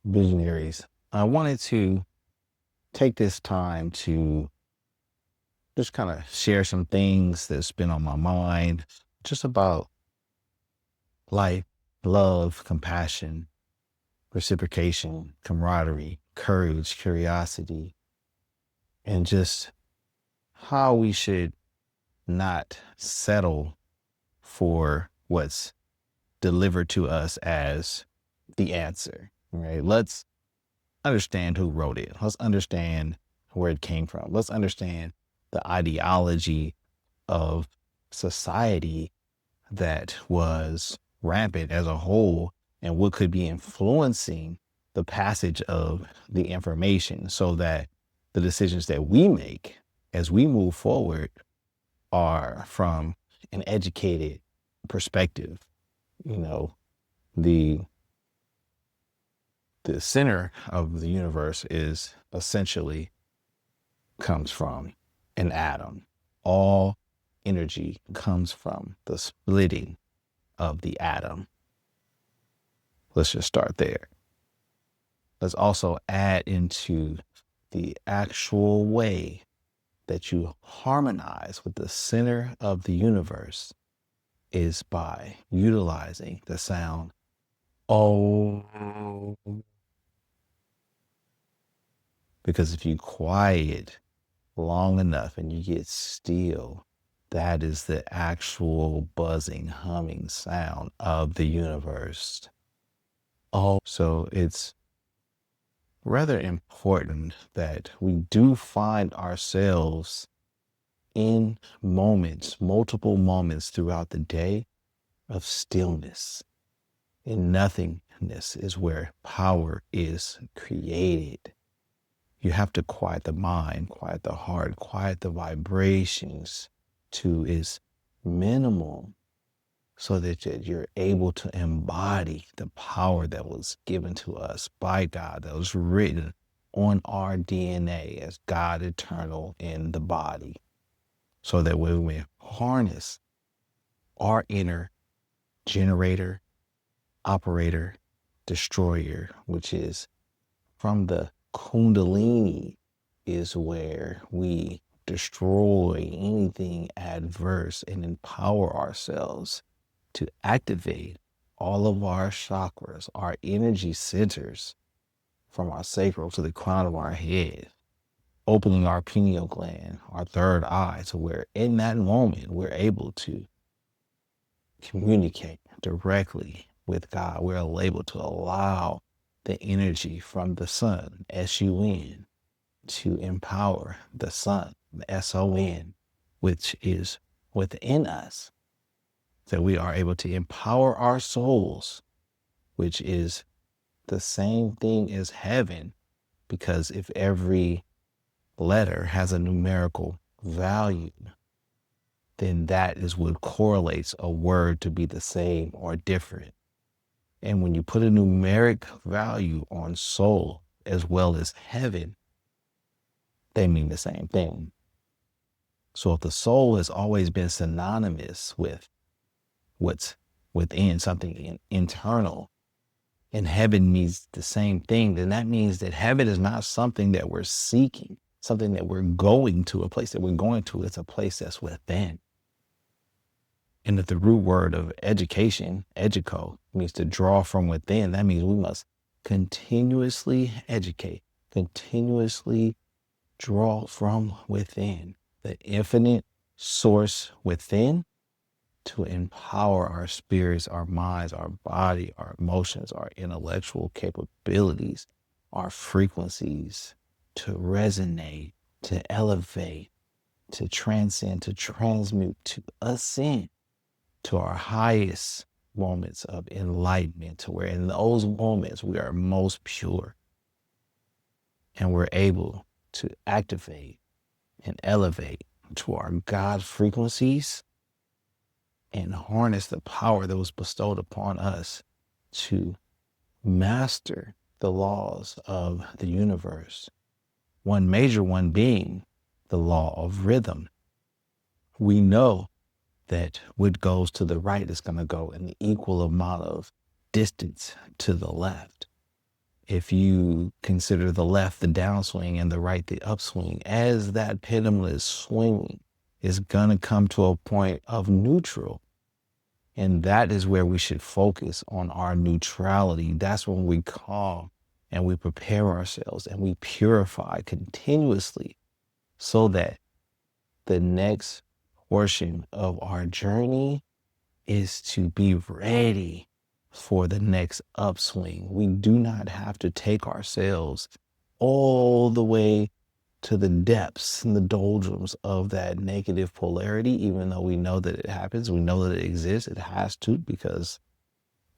visionaries. I wanted to take this time to just kind of share some things that's been on my mind, just about life, love, compassion, reciprocation, camaraderie, courage, curiosity, and just how we should not settle for what's delivered to us as the answer. Right? Let's understand who wrote it. Let's understand where it came from. Let's understand the ideology of society that was rampant as a whole and what could be influencing the passage of the information, so that the decisions that we make as we move forward are from an educated perspective. You know, the center of the universe is essentially comes from an atom. All energy comes from the splitting of the atom. Let's just start there. Let's also add into the actual way that you harmonize with the center of the universe is by utilizing the sound oh. Because if you quiet long enough and you get still, that is the actual buzzing, humming sound of the universe. Oh, so it's rather important that we do find ourselves in moments, multiple moments throughout the day of stillness. In nothingness is where power is created. You have to quiet the mind, quiet the heart, quiet the vibrations to its minimum, so that you're able to embody the power that was given to us by God, that was written on our DNA as God eternal in the body, so that when we harness our inner generator, operator, destroyer, which is from the Kundalini, is where we destroy anything adverse and empower ourselves to activate all of our chakras, our energy centers, from our sacral to the crown of our head, opening our pineal gland, our third eye, to where in that moment we're able to communicate directly with God. We're able to allow the energy from the sun, S-U-N, to empower the sun, the S-O-N, which is within us. So we are able to empower our souls, which is the same thing as heaven, because if every letter has a numerical value, then that is what correlates a word to be the same or different. And when you put a numeric value on soul as well as heaven, they mean the same thing. So if the soul has always been synonymous with what's within, something internal, and heaven means the same thing, then that means that heaven is not something that we're seeking, something that we're going to, a place that we're going to. It's a place that's within. And if the root word of education, educo, means to draw from within, that means we must continuously educate, continuously draw from within, the infinite source within, to empower our spirits, our minds, our body, our emotions, our intellectual capabilities, our frequencies to resonate, to elevate, to transcend, to transmute, to ascend to our highest moments of enlightenment, to where in those moments we are most pure and we're able to activate and elevate to our God frequencies and harness the power that was bestowed upon us to master the laws of the universe. One major one being the law of rhythm. We know that what goes to the right is going to go an equal amount of distance to the left. If you consider the left the downswing and the right the upswing, as that pendulum is swinging, it's going to come to a point of neutral. And that is where we should focus on our neutrality. That's when we calm and we prepare ourselves and we purify continuously so that the next portion of our journey is to be ready for the next upswing. We do not have to take ourselves all the way to the depths and the doldrums of that negative polarity, even though we know that it happens, we know that it exists, it has to, because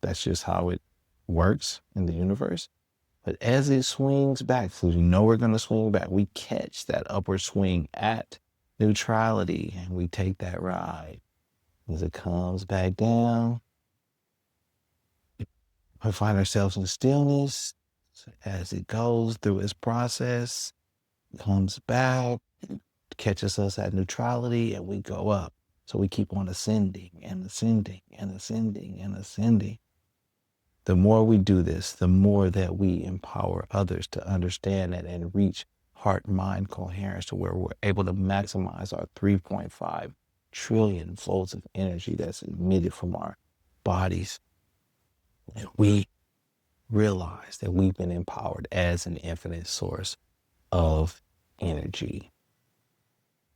that's just how it works in the universe. But as it swings back, so we know we're going to swing back, we catch that upward swing at neutrality and we take that ride. As it comes back down, we find ourselves in stillness. As it goes through its process, comes back, catches us at neutrality, and we go up. So we keep on ascending and ascending and ascending and ascending. The more we do this, the more that we empower others to understand it and reach heart-mind coherence to where we're able to maximize our 3.5 trillion volts of energy that's emitted from our bodies. And we realize that we've been empowered as an infinite source of energy.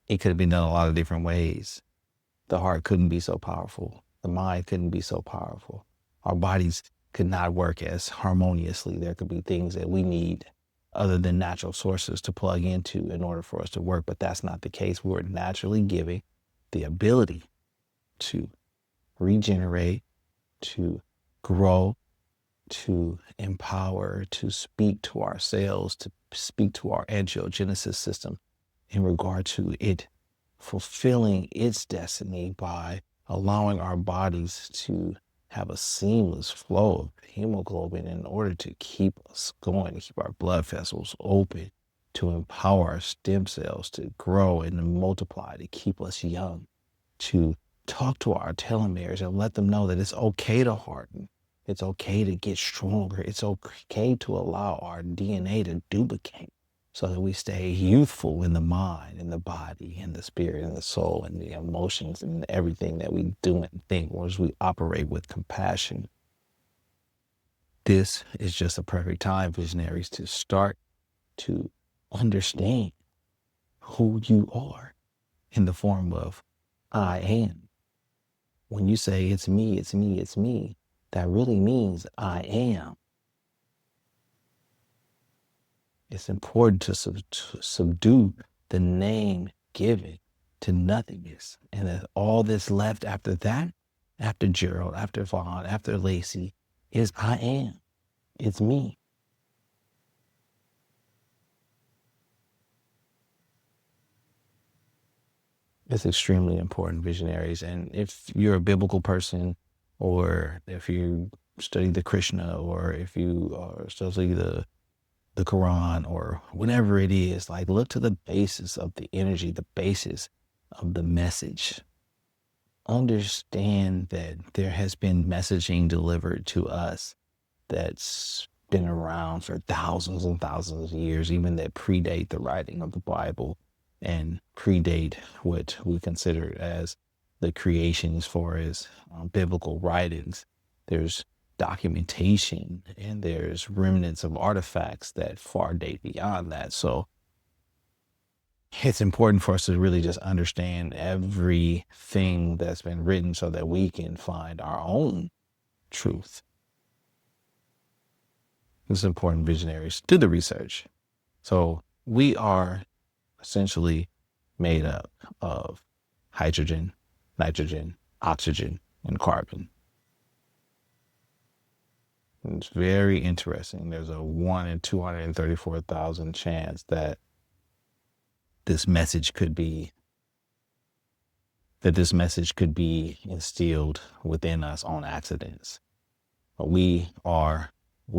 It could have been done a lot of different ways. The heart couldn't be so powerful. The mind couldn't be so powerful. Our bodies could not work as harmoniously. There could be things that we need other than natural sources to plug into in order for us to work, but that's not the case. We were naturally given the ability to regenerate, to grow, to empower, to speak to ourselves, to speak to our angiogenesis system in regard to it fulfilling its destiny by allowing our bodies to have a seamless flow of hemoglobin in order to keep us going, to keep our blood vessels open, to empower our stem cells to grow and to multiply, to keep us young, to talk to our telomeres and let them know that it's okay to harden. It's okay to get stronger. It's okay to allow our DNA to duplicate so that we stay youthful in the mind, in the body, in the spirit, in the soul, and the emotions, and everything that we do and think, as we operate with compassion. This is just a perfect time, visionaries, to start to understand who you are in the form of I am. When you say it's me, it's me, it's me, that really means I am. It's important to subdue the name given to nothingness. And that all that's left after that, after Gerald, after Vaughn, after Lacey, is I am. It's me. It's extremely important, visionaries. And if you're a biblical person, or if you study the Krishna, or if you study the Quran, or whatever it is, like, look to the basis of the energy, the basis of the message. Understand that there has been messaging delivered to us that's been around for thousands and thousands of years, even that predate the writing of the Bible and predate what we consider as the creation as far as biblical writings. There's documentation and there's remnants of artifacts that far date beyond that. So it's important for us to really just understand everything that's been written so that we can find our own truth. It's important, visionaries. Do the research. So we are essentially made up of hydrogen, nitrogen, oxygen, and carbon. And it's very interesting. There's a 1 in 234,000 chance that this message could be instilled within us on accidents. But we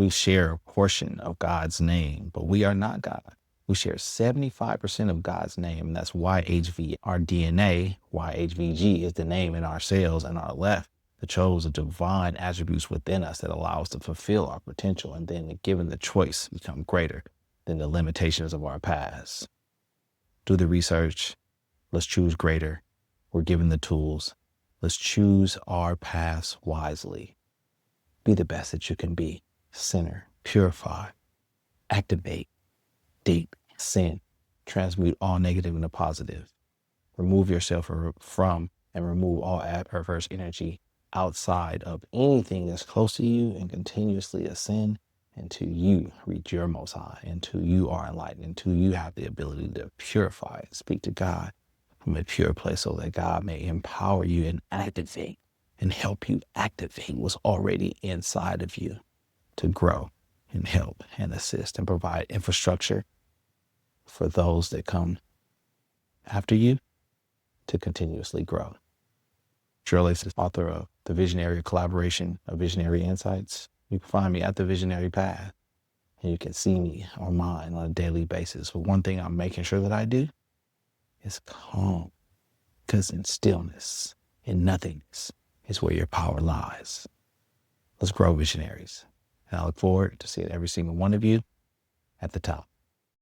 share a portion of God's name, but we are not God. We share 75% of God's name, and that's YHV, our DNA. YHVG is the name in our cells and our left. The chose of divine attributes within us that allow us to fulfill our potential, and then given the choice, become greater than the limitations of our past. Do the research. Let's choose greater. We're given the tools. Let's choose our paths wisely. Be the best that you can be. Center, purify, activate, deep, sin, transmute all negative into positive. Remove yourself from and remove all adverse energy outside of anything that's close to you, and continuously ascend until you reach your most high, until you are enlightened, until you have the ability to purify and speak to God from a pure place, so that God may empower you and activate and help you activate what's already inside of you to grow and help and assist and provide infrastructure for those that come after you to continuously grow. Gerald Lacey, author of The Visionary Collaboration of Visionary Insights. You can find me at The Visionary Path, and you can see me or mine on a daily basis. But one thing I'm making sure that I do is calm, because in stillness, in nothingness, is where your power lies. Let's grow, visionaries. And I look forward to seeing every single one of you at the top.